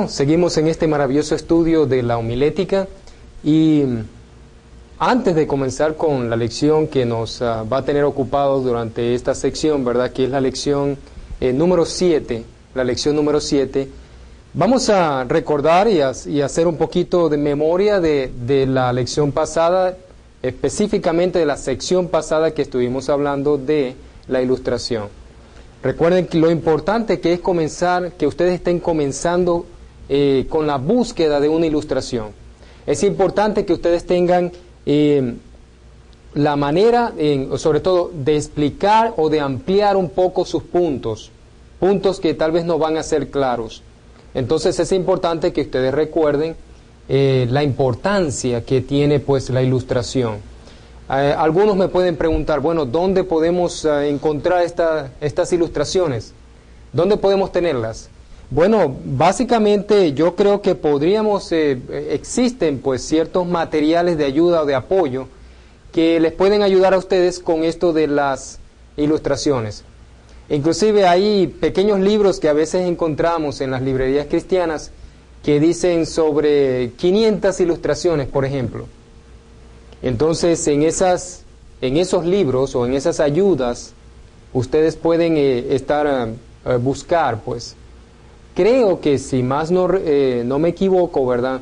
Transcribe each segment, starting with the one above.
Seguimos en este maravilloso estudio de la homilética y antes de comenzar con la lección que nos va a tener ocupados durante esta sección, ¿verdad? Que es la lección número 7, la lección número 7, vamos a recordar y hacer un poquito de memoria de la lección pasada, específicamente de la sección pasada que estuvimos hablando de la ilustración. Recuerden que lo importante que es comenzar, que ustedes estén comenzando con la búsqueda de una ilustración. Es importante que ustedes tengan la manera, sobre todo, de explicar o de ampliar un poco sus puntos que tal vez no van a ser claros. Entonces es importante que ustedes recuerden la importancia que tiene pues la ilustración. Algunos me pueden preguntar, bueno, ¿dónde podemos encontrar estas ilustraciones? ¿Dónde podemos tenerlas? Bueno, básicamente yo creo que existen pues ciertos materiales de ayuda o de apoyo que les pueden ayudar a ustedes con esto de las ilustraciones. Inclusive hay pequeños libros que a veces encontramos en las librerías cristianas que dicen sobre 500 ilustraciones, por ejemplo. Entonces, en esos libros o en esas ayudas, ustedes pueden buscar, pues. Creo que si más no me equivoco, ¿verdad?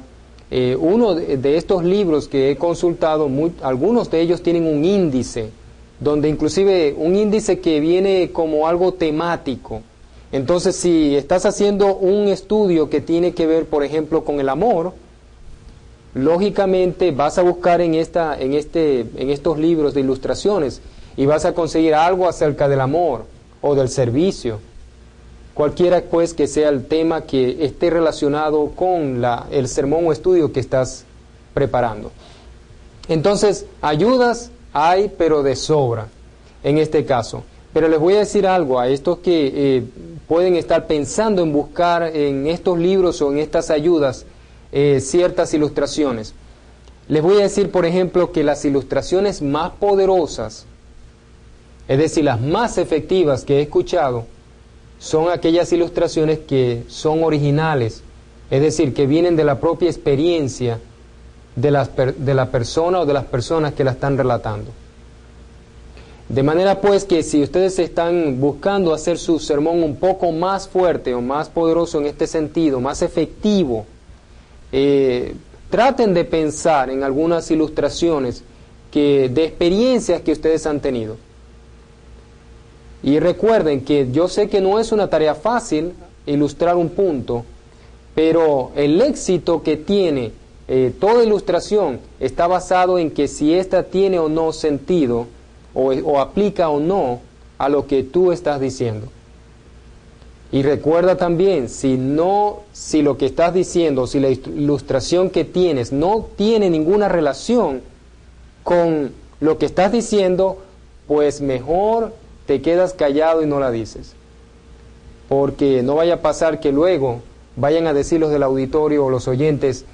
Uno de estos libros que he consultado, algunos de ellos tienen un índice, donde inclusive un índice que viene como algo temático. Entonces, si estás haciendo un estudio que tiene que ver, por ejemplo, con el amor, lógicamente vas a buscar en estos libros de ilustraciones y vas a conseguir algo acerca del amor o del servicio. Cualquiera pues que sea el tema que esté relacionado con el sermón o estudio que estás preparando. Entonces, ayudas hay, pero de sobra en este caso. Pero les voy a decir algo a estos que pueden estar pensando en buscar en estos libros o en estas ayudas ciertas ilustraciones. Les voy a decir, por ejemplo, que las ilustraciones más poderosas, es decir, las más efectivas que he escuchado, son aquellas ilustraciones que son originales, es decir, que vienen de la propia experiencia de la persona o de las personas que la están relatando. De manera pues que si ustedes están buscando hacer su sermón un poco más fuerte o más poderoso en este sentido, más efectivo, traten de pensar en algunas ilustraciones de experiencias que ustedes han tenido. Y recuerden que yo sé que no es una tarea fácil ilustrar un punto, pero el éxito que tiene toda ilustración está basado en que si ésta tiene o no sentido, o aplica o no a lo que tú estás diciendo. Y recuerda también, si lo que estás diciendo, si la ilustración que tienes no tiene ninguna relación con lo que estás diciendo, pues mejor te quedas callado y no la dices. Porque no vaya a pasar que luego vayan a decir los del auditorio o los oyentes,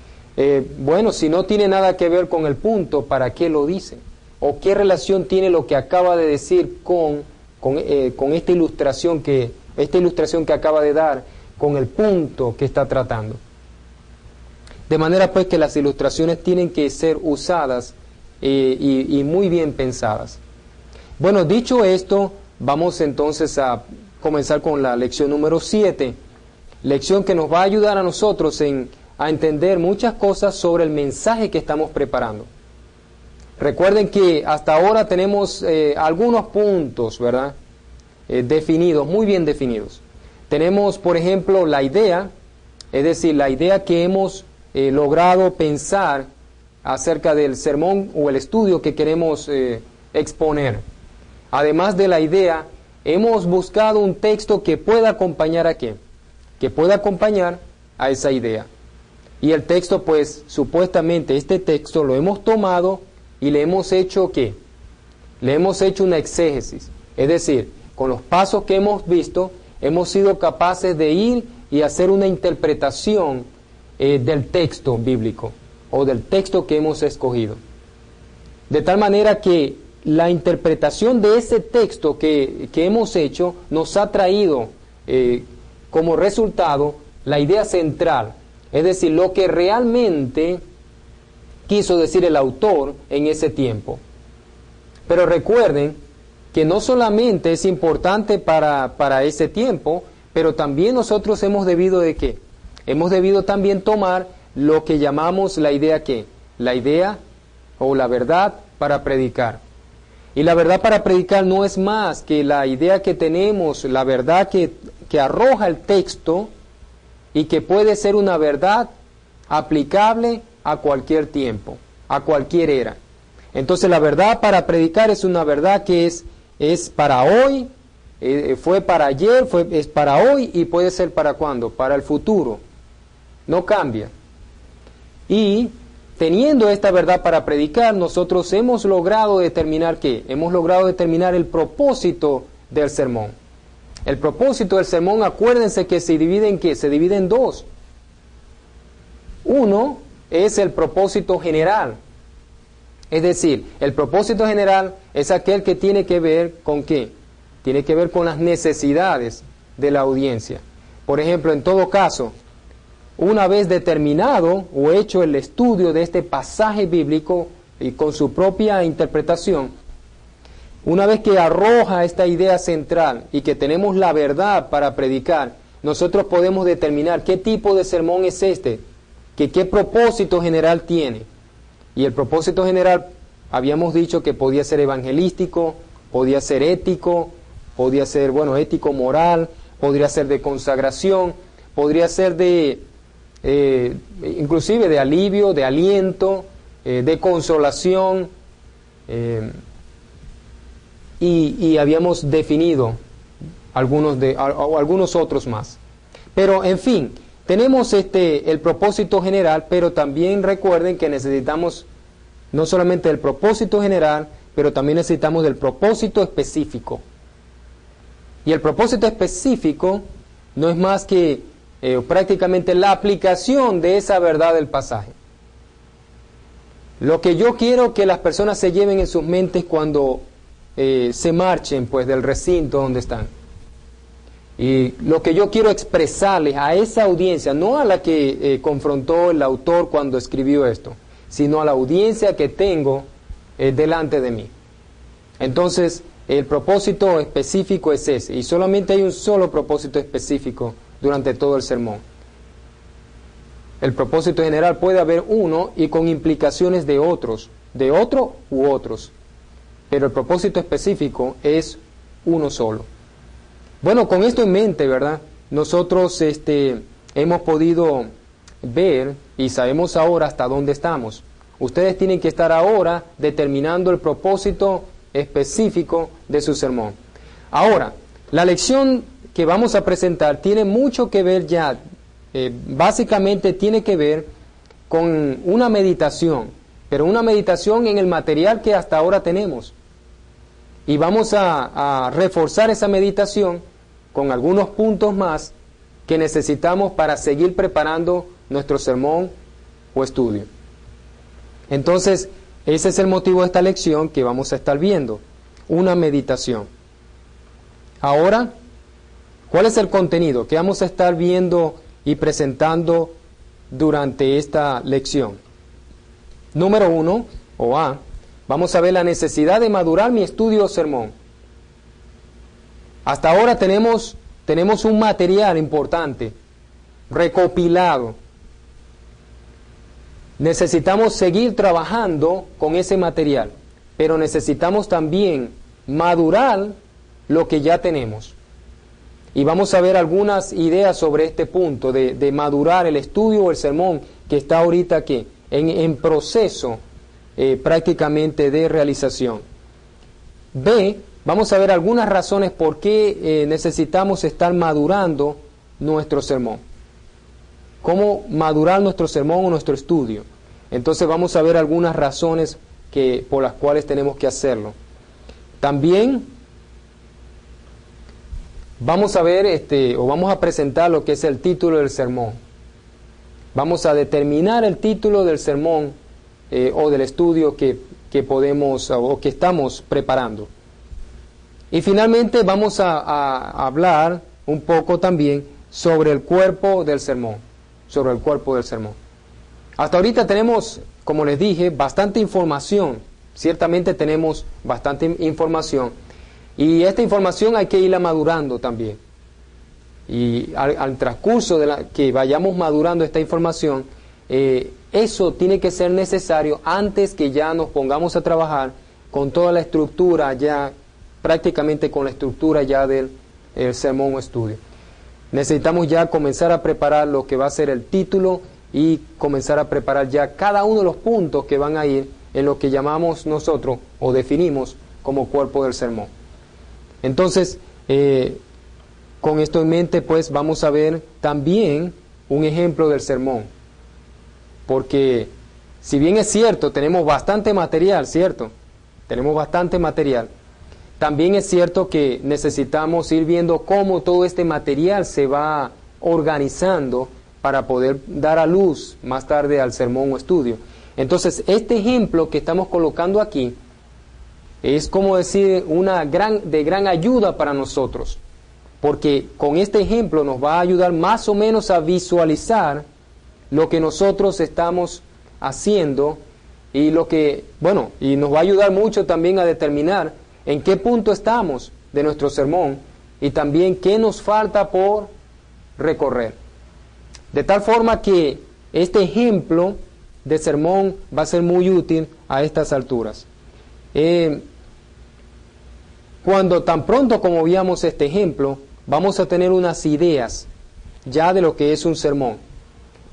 bueno, si no tiene nada que ver con el punto, ¿para qué lo dice? ¿O qué relación tiene lo que acaba de decir con esta ilustración que acaba de dar con el punto que está tratando? De manera pues que las ilustraciones tienen que ser usadas y muy bien pensadas. Bueno, dicho esto, vamos entonces a comenzar con la lección número 7, lección que nos va a ayudar a nosotros a entender muchas cosas sobre el mensaje que estamos preparando. Recuerden que hasta ahora tenemos algunos puntos, ¿verdad? Definidos, muy bien definidos. Tenemos, por ejemplo, la idea, es decir, la idea que hemos logrado pensar acerca del sermón o el estudio que queremos exponer. Además de la idea, hemos buscado un texto que pueda acompañar ¿a qué? Que pueda acompañar a esa idea. Y el texto, pues, supuestamente este texto lo hemos tomado y le hemos hecho ¿qué? Le hemos hecho una exégesis. Es decir, con los pasos que hemos visto, hemos sido capaces de ir y hacer una interpretación del texto bíblico o del texto que hemos escogido. De tal manera que la interpretación de ese texto que hemos hecho nos ha traído como resultado la idea central, es decir, lo que realmente quiso decir el autor en ese tiempo. Pero recuerden que no solamente es importante para ese tiempo, pero también nosotros hemos debido de ¿qué? Hemos debido también tomar lo que llamamos la idea ¿qué? La idea o la verdad para predicar. Y la verdad para predicar no es más que la idea que tenemos, la verdad que arroja el texto y que puede ser una verdad aplicable a cualquier tiempo, a cualquier era. Entonces la verdad para predicar es una verdad que es para hoy, fue para ayer, es para hoy y puede ser para cuándo, para el futuro. No cambia. Y teniendo esta verdad para predicar, nosotros hemos logrado determinar ¿qué? Hemos logrado determinar el propósito del sermón. El propósito del sermón, acuérdense que se divide en ¿qué? Se divide en dos. Uno es el propósito general. Es decir, el propósito general es aquel que tiene que ver con ¿qué? Tiene que ver con las necesidades de la audiencia. Por ejemplo, en todo caso, una vez determinado o hecho el estudio de este pasaje bíblico y con su propia interpretación, una vez que arroja esta idea central y que tenemos la verdad para predicar, nosotros podemos determinar qué tipo de sermón es este, qué propósito general tiene. Y el propósito general, habíamos dicho que podía ser evangelístico, podía ser ético, podía ser, ético moral, podría ser de consagración, podría ser de inclusive de alivio, de aliento, de consolación, y habíamos definido algunos otros más. Pero en fin, tenemos el propósito general, pero también recuerden que necesitamos no solamente el propósito general, pero también necesitamos del propósito específico. Y el propósito específico no es más que prácticamente la aplicación de esa verdad del pasaje. Lo que yo quiero que las personas se lleven en sus mentes cuando se marchen pues del recinto donde están. Y lo que yo quiero expresarles a esa audiencia, no a la que confrontó el autor cuando escribió esto, sino a la audiencia que tengo delante de mí. Entonces, el propósito específico es ese, y solamente hay un solo propósito específico durante todo el sermón. El propósito general puede haber uno y con implicaciones de otros, de otro u otros, pero el propósito específico es uno solo. Bueno, con esto en mente, ¿verdad? Nosotros hemos podido ver y sabemos ahora hasta dónde estamos. Ustedes tienen que estar ahora determinando el propósito específico de su sermón. Ahora, la lección que vamos a presentar tiene mucho que ver ya, básicamente tiene que ver con una meditación, pero una meditación en el material que hasta ahora tenemos. Y vamos a reforzar esa meditación con algunos puntos más que necesitamos para seguir preparando nuestro sermón o estudio. Entonces, ese es el motivo de esta lección que vamos a estar viendo, una meditación. Ahora, ¿cuál es el contenido que vamos a estar viendo y presentando durante esta lección? Número 1, o A, vamos a ver la necesidad de madurar mi estudio o sermón. Hasta ahora tenemos un material importante, recopilado. Necesitamos seguir trabajando con ese material, pero necesitamos también madurar lo que ya tenemos. Y vamos a ver algunas ideas sobre este punto de madurar el estudio o el sermón que está ahorita aquí, en proceso prácticamente de realización. B, vamos a ver algunas razones por qué necesitamos estar madurando nuestro sermón. Cómo madurar nuestro sermón o nuestro estudio. Entonces vamos a ver algunas razones por las cuales tenemos que hacerlo. También vamos a ver o vamos a presentar lo que es el título del sermón. Vamos a determinar el título del sermón o del estudio que podemos o que estamos preparando. Y finalmente vamos a hablar un poco también sobre el cuerpo del sermón, sobre el cuerpo del sermón. Hasta ahorita tenemos, como les dije, bastante información. Ciertamente tenemos bastante información. Y esta información hay que irla madurando también. Y al transcurso de que vayamos madurando esta información, eso tiene que ser necesario antes que ya nos pongamos a trabajar con toda la estructura ya, prácticamente con la estructura ya del sermón o estudio. Necesitamos ya comenzar a preparar lo que va a ser el título y comenzar a preparar ya cada uno de los puntos que van a ir en lo que llamamos nosotros o definimos como cuerpo del sermón. Entonces, con esto en mente, pues vamos a ver también un ejemplo del sermón. Porque si bien es cierto, tenemos bastante material, ¿cierto? Tenemos bastante material. También es cierto que necesitamos ir viendo cómo todo este material se va organizando para poder dar a luz más tarde al sermón o estudio. Entonces, este ejemplo que estamos colocando aquí es, como decir, de gran ayuda para nosotros, porque con este ejemplo nos va a ayudar más o menos a visualizar lo que nosotros estamos haciendo y y nos va a ayudar mucho también a determinar en qué punto estamos de nuestro sermón y también qué nos falta por recorrer. De tal forma que este ejemplo de sermón va a ser muy útil a estas alturas. Cuando tan pronto como veamos este ejemplo, vamos a tener unas ideas ya de lo que es un sermón.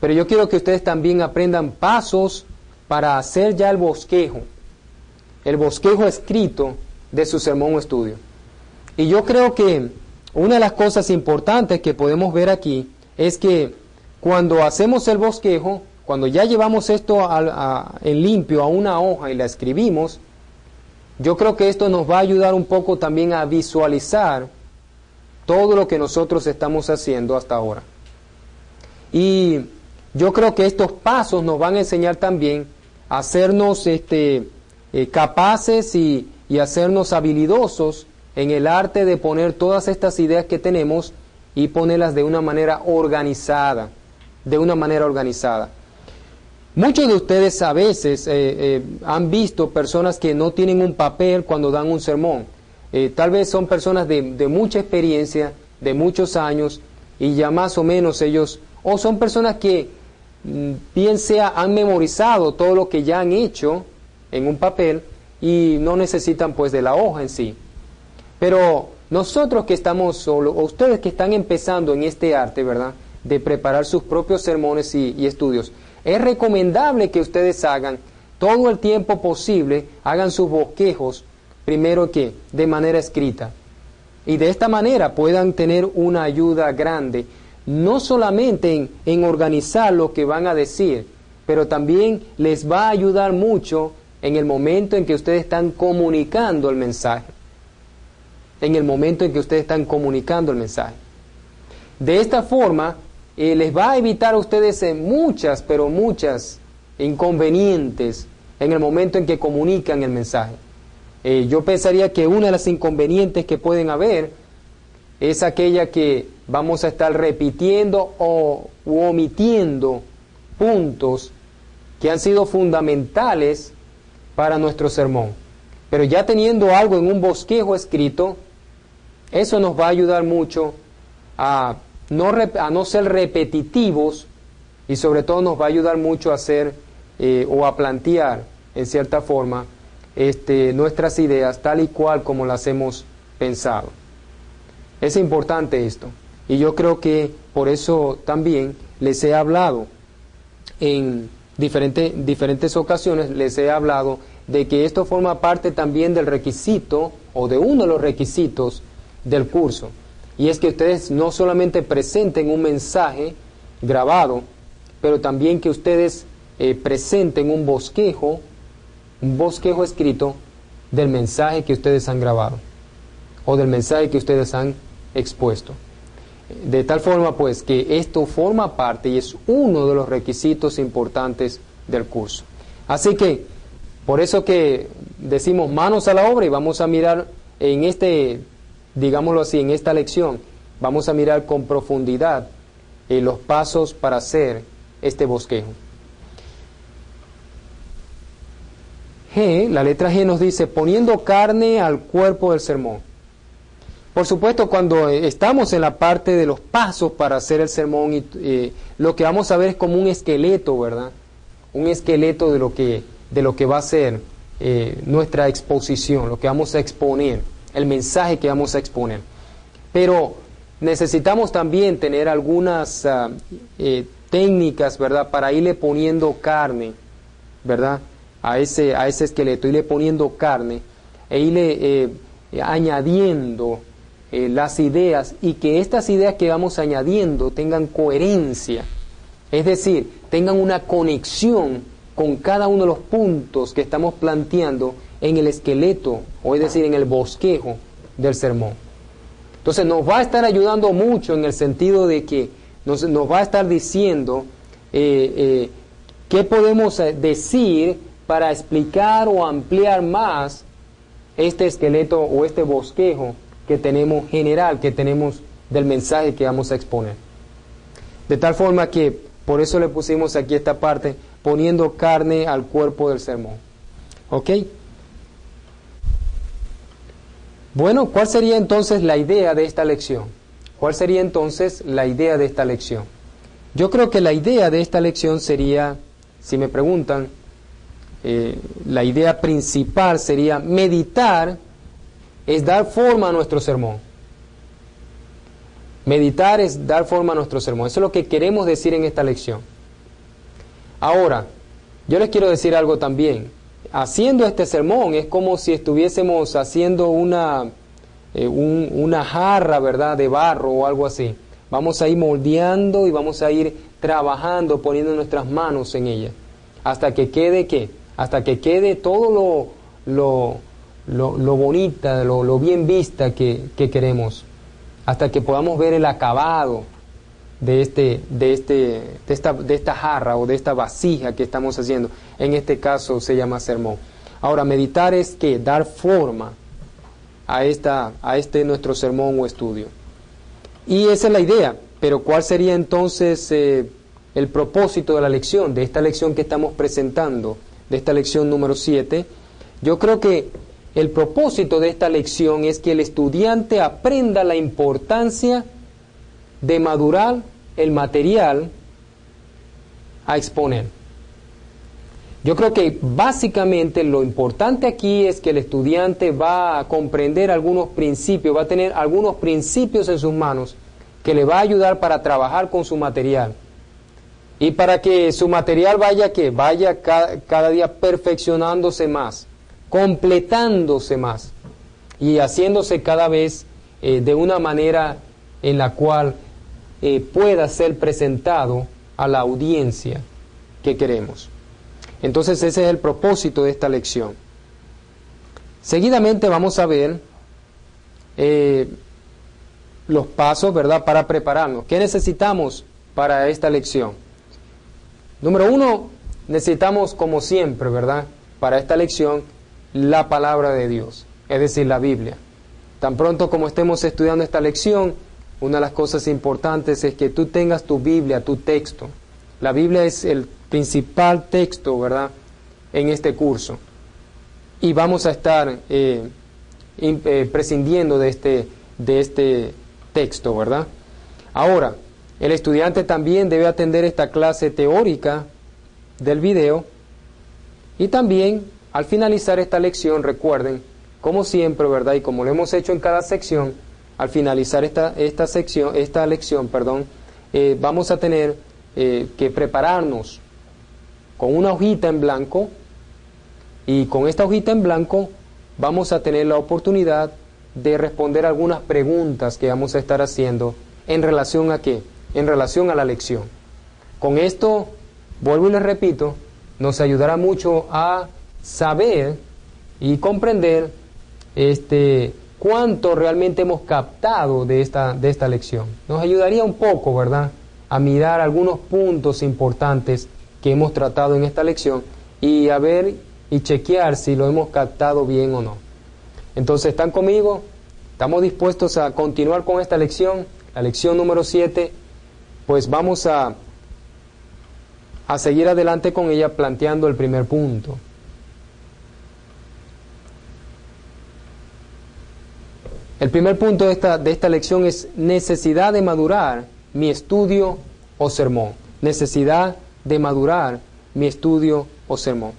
Pero yo quiero que ustedes también aprendan pasos para hacer ya el bosquejo escrito de su sermón o estudio. Y yo creo que una de las cosas importantes que podemos ver aquí es que cuando hacemos el bosquejo, cuando ya llevamos esto en limpio a una hoja y la escribimos, yo creo que esto nos va a ayudar un poco también a visualizar todo lo que nosotros estamos haciendo hasta ahora. Y yo creo que estos pasos nos van a enseñar también a hacernos capaces y hacernos habilidosos en el arte de poner todas estas ideas que tenemos y ponerlas de una manera organizada, Muchos de ustedes a veces han visto personas que no tienen un papel cuando dan un sermón. Tal vez son personas de mucha experiencia, de muchos años, y ya más o menos ellos, o son personas que bien sea han memorizado todo lo que ya han hecho en un papel y no necesitan pues de la hoja en sí. Pero nosotros que estamos, o ustedes que están empezando en este arte, ¿verdad?, de preparar sus propios sermones y estudios, es recomendable que ustedes hagan todo el tiempo posible, hagan sus bosquejos, primero que de manera escrita. Y de esta manera puedan tener una ayuda grande, no solamente en organizar lo que van a decir, pero también les va a ayudar mucho en el momento en que ustedes están comunicando el mensaje. De esta forma, les va a evitar a ustedes muchas inconvenientes en el momento en que comunican el mensaje. Yo pensaría que una de las inconvenientes que pueden haber es aquella que vamos a estar repitiendo u omitiendo puntos que han sido fundamentales para nuestro sermón. Pero ya teniendo algo en un bosquejo escrito, eso nos va a ayudar mucho a no ser repetitivos y sobre todo nos va a ayudar mucho a hacer o a plantear en cierta forma nuestras ideas tal y cual como las hemos pensado. Es importante esto y yo creo que por eso también les he hablado en diferentes ocasiones, les he hablado de que esto forma parte también del requisito o de uno de los requisitos del curso. Y es que ustedes no solamente presenten un mensaje grabado, pero también que ustedes presenten un bosquejo escrito del mensaje que ustedes han grabado o del mensaje que ustedes han expuesto. De tal forma pues que esto forma parte y es uno de los requisitos importantes del curso. Así que por eso que decimos manos a la obra y vamos a mirar en digámoslo así, en esta lección, vamos a mirar con profundidad los pasos para hacer este bosquejo. G, la letra G nos dice, poniendo carne al cuerpo del sermón. Por supuesto, cuando estamos en la parte de los pasos para hacer el sermón, lo que vamos a ver es como un esqueleto, ¿verdad? Un esqueleto de lo que va a ser nuestra exposición, lo que vamos a exponer, el mensaje que vamos a exponer. Pero necesitamos también tener algunas técnicas, ¿verdad? Para irle poniendo carne, ¿verdad? A ese esqueleto, irle poniendo carne e irle añadiendo las ideas, y que estas ideas que vamos añadiendo tengan coherencia, es decir, tengan una conexión con cada uno de los puntos que estamos planteando en el esqueleto, o es decir, en el bosquejo del sermón. Entonces nos va a estar ayudando mucho en el sentido de que nos va a estar diciendo qué podemos decir para explicar o ampliar más este esqueleto o este bosquejo que tenemos general, que tenemos del mensaje que vamos a exponer. De tal forma que, por eso le pusimos aquí esta parte, poniendo carne al cuerpo del sermón. ¿Ok? Bueno, ¿cuál sería entonces la idea de esta lección? ¿Cuál sería entonces la idea de esta lección? Yo creo que la idea de esta lección sería, si me preguntan, la idea principal sería meditar, es dar forma a nuestro sermón. Meditar es dar forma a nuestro sermón. Eso es lo que queremos decir en esta lección. Ahora, yo les quiero decir algo también. Haciendo este sermón es como si estuviésemos haciendo una jarra, ¿verdad?, de barro o algo así. Vamos a ir moldeando y vamos a ir trabajando, poniendo nuestras manos en ella, hasta que quede ¿qué? Hasta que quede todo lo bonita, lo bien vista que queremos, hasta que podamos ver el acabado de esta jarra o de esta vasija que estamos haciendo. En este caso se llama sermón. Ahora, meditar es que dar forma a este nuestro sermón o estudio. Y esa es la idea. Pero ¿cuál sería entonces el propósito de la lección, de esta lección que estamos presentando, de esta lección número 7? Yo creo que el propósito de esta lección es que el estudiante aprenda la importancia de madurar el material a exponer. Yo creo que básicamente lo importante aquí es que el estudiante va a comprender algunos principios, va a tener algunos principios en sus manos que le va a ayudar para trabajar con su material y para que su material vaya cada día perfeccionándose más, completándose más y haciéndose cada vez de una manera en la cual pueda ser presentado a la audiencia que queremos. Entonces ese es el propósito de esta lección. Seguidamente vamos a ver los pasos, ¿verdad?, para prepararnos. ¿Qué necesitamos para esta lección? Número 1, necesitamos, como siempre, ¿verdad?, para esta lección, la palabra de Dios, es decir, la Biblia. Tan pronto como estemos estudiando esta lección, una de las cosas importantes es que tú tengas tu Biblia, tu texto. La Biblia es el principal texto, ¿verdad?, en este curso. Y vamos a estar prescindiendo de este texto, ¿verdad? Ahora, el estudiante también debe atender esta clase teórica del video, y también al finalizar esta lección, recuerden, como siempre, ¿verdad?, y como lo hemos hecho en cada sección, al finalizar esta lección, vamos a tener que prepararnos con una hojita en blanco, y con esta hojita en blanco vamos a tener la oportunidad de responder algunas preguntas que vamos a estar haciendo en relación a ¿qué? En relación a la lección. Con esto, vuelvo y les repito, nos ayudará mucho a saber y comprender cuánto realmente hemos captado de esta lección. Nos ayudaría un poco, ¿verdad?, a mirar algunos puntos importantes que hemos tratado en esta lección y a ver y chequear si lo hemos captado bien o no. Entonces, ¿están conmigo? ¿Estamos dispuestos a continuar con esta lección? la lección número 7, pues vamos a seguir adelante con ella planteando el primer punto. El primer punto de esta lección es necesidad de madurar mi estudio o sermón. Necesidad de madurar mi estudio o sermón.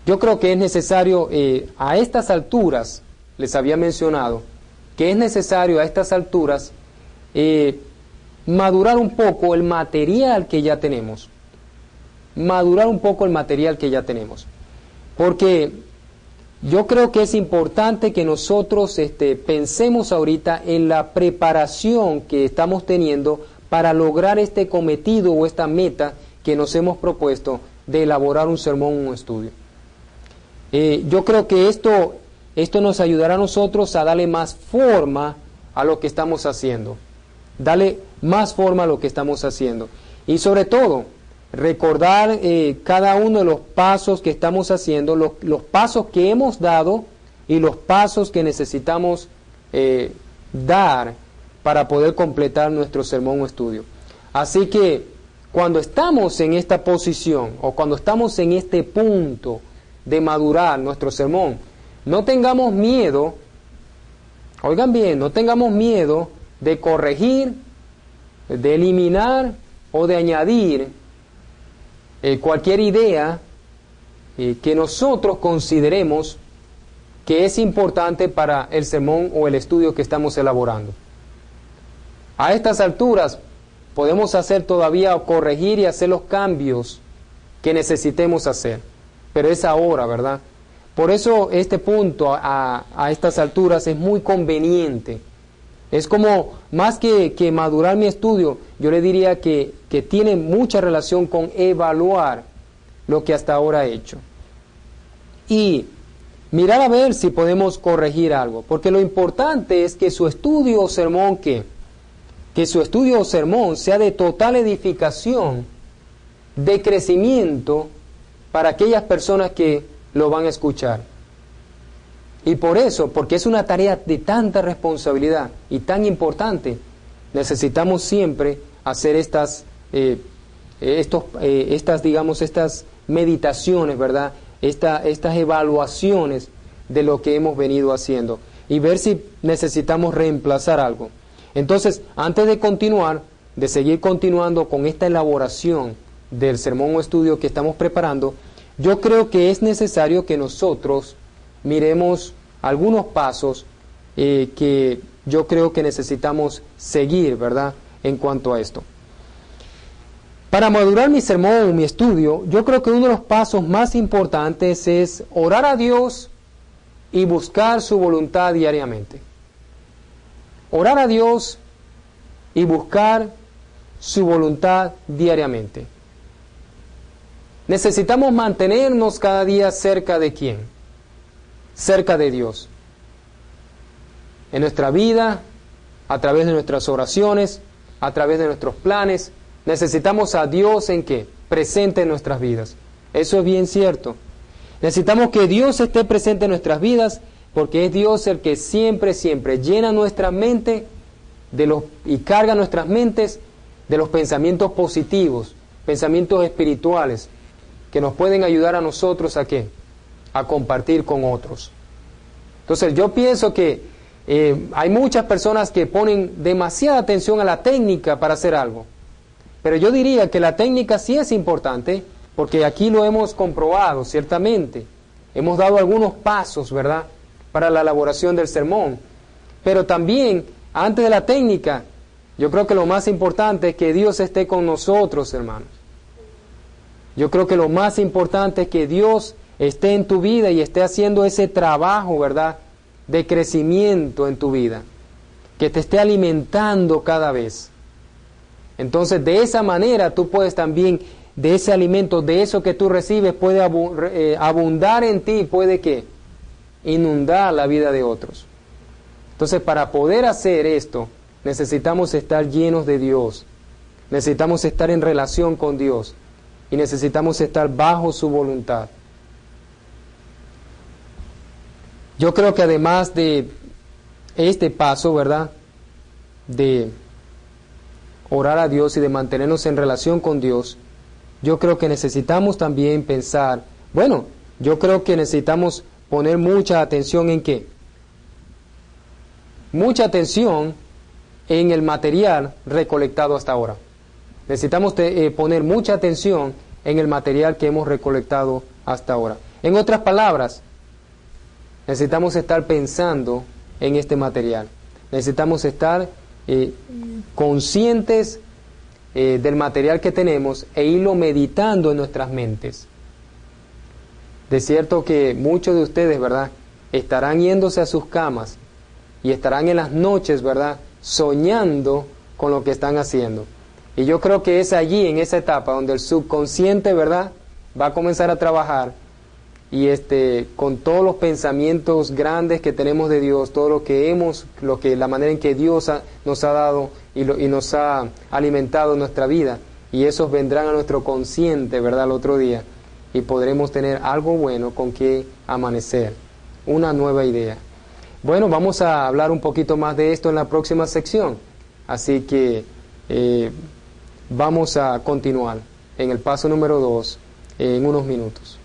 Yo creo que es necesario, a estas alturas, les había mencionado, que es necesario a estas alturas madurar un poco el material que ya tenemos. Madurar un poco el material que ya tenemos. Porque yo creo que es importante que nosotros pensemos ahorita en la preparación que estamos teniendo para lograr este cometido o esta meta que nos hemos propuesto de elaborar un sermón o un estudio. Yo creo que esto nos ayudará a nosotros a darle más forma a lo que estamos haciendo. Darle más forma a lo que estamos haciendo. Y sobre todo, recordar cada uno de los pasos que estamos haciendo, los pasos que hemos dado y los pasos que necesitamos dar para poder completar nuestro sermón o estudio. Así que cuando estamos en esta posición o cuando estamos en este punto de madurar nuestro sermón, no tengamos miedo, oigan bien, no tengamos miedo de corregir, de eliminar o de añadir cualquier idea que nosotros consideremos que es importante para el sermón o el estudio que estamos elaborando. A estas alturas podemos hacer todavía o corregir y hacer los cambios que necesitemos hacer, pero es ahora, ¿verdad? Por eso este punto a estas alturas es muy conveniente. Es como, más que madurar mi estudio, yo le diría que tiene mucha relación con evaluar lo que hasta ahora he hecho. Y mirar a ver si podemos corregir algo, porque lo importante es que su estudio o sermón, que su estudio o sermón sea de total edificación, de crecimiento para aquellas personas que lo van a escuchar. Y por eso, porque es una tarea de tanta responsabilidad y tan importante, necesitamos siempre hacer estas meditaciones, ¿verdad? Estas evaluaciones de lo que hemos venido haciendo y ver si necesitamos reemplazar algo. Entonces, antes de continuar, de seguir continuando con esta elaboración del sermón o estudio que estamos preparando, yo creo que es necesario que nosotros miremos algunos pasos que yo creo que necesitamos seguir, ¿verdad?, en cuanto a esto. Para madurar mi sermón o mi estudio, yo creo que uno de los pasos más importantes es orar a Dios y buscar su voluntad diariamente. Orar a Dios y buscar su voluntad diariamente. Necesitamos mantenernos cada día cerca de ¿quién? Cerca de Dios. En nuestra vida, a través de nuestras oraciones, a través de nuestros planes, necesitamos a Dios ¿en qué? Presente en nuestras vidas. Eso es bien cierto. Necesitamos que Dios esté presente en nuestras vidas, porque es Dios el que siempre llena nuestra mente y carga nuestras mentes de los pensamientos positivos, pensamientos espirituales, que nos pueden ayudar a nosotros ¿a qué? A compartir con otros. Entonces yo pienso que hay muchas personas que ponen demasiada atención a la técnica para hacer algo. Pero yo diría que la técnica sí es importante, porque aquí lo hemos comprobado, ciertamente. Hemos dado algunos pasos, ¿verdad?, para la elaboración del sermón. Pero también, antes de la técnica, yo creo que lo más importante es que Dios esté con nosotros, hermanos. Yo creo que lo más importante es que Dios esté en tu vida y esté haciendo ese trabajo, ¿verdad?, de crecimiento en tu vida. Que te esté alimentando cada vez. Entonces, de esa manera tú puedes también, de ese alimento, de eso que tú recibes, puede abundar en ti, puede ¿qué? Inundar la vida de otros. Entonces, para poder hacer esto, necesitamos estar llenos de Dios. Necesitamos estar en relación con Dios. Y necesitamos estar bajo su voluntad. Yo creo que además de este paso, ¿verdad?, de orar a Dios y de mantenernos en relación con Dios, yo creo que necesitamos también pensar, bueno, yo creo que necesitamos poner mucha atención en qué. Mucha atención en el material recolectado hasta ahora. Necesitamos poner mucha atención en el material que hemos recolectado hasta ahora. En otras palabras, necesitamos estar pensando en este material. Necesitamos estar conscientes del material que tenemos e irlo meditando en nuestras mentes. De cierto que muchos de ustedes, ¿verdad?, estarán yéndose a sus camas y estarán en las noches, ¿verdad?, soñando con lo que están haciendo. Y yo creo que es allí, en esa etapa, donde el subconsciente, ¿verdad?, va a comenzar a trabajar y con todos los pensamientos grandes que tenemos de Dios, todo lo que la manera en que Dios nos ha dado y nos ha alimentado nuestra vida, y esos vendrán a nuestro consciente, ¿verdad?, el otro día, y podremos tener algo bueno con que amanecer, una nueva idea. Bueno, vamos a hablar un poquito más de esto en la próxima sección, así que vamos a continuar en el paso número 2 en unos minutos.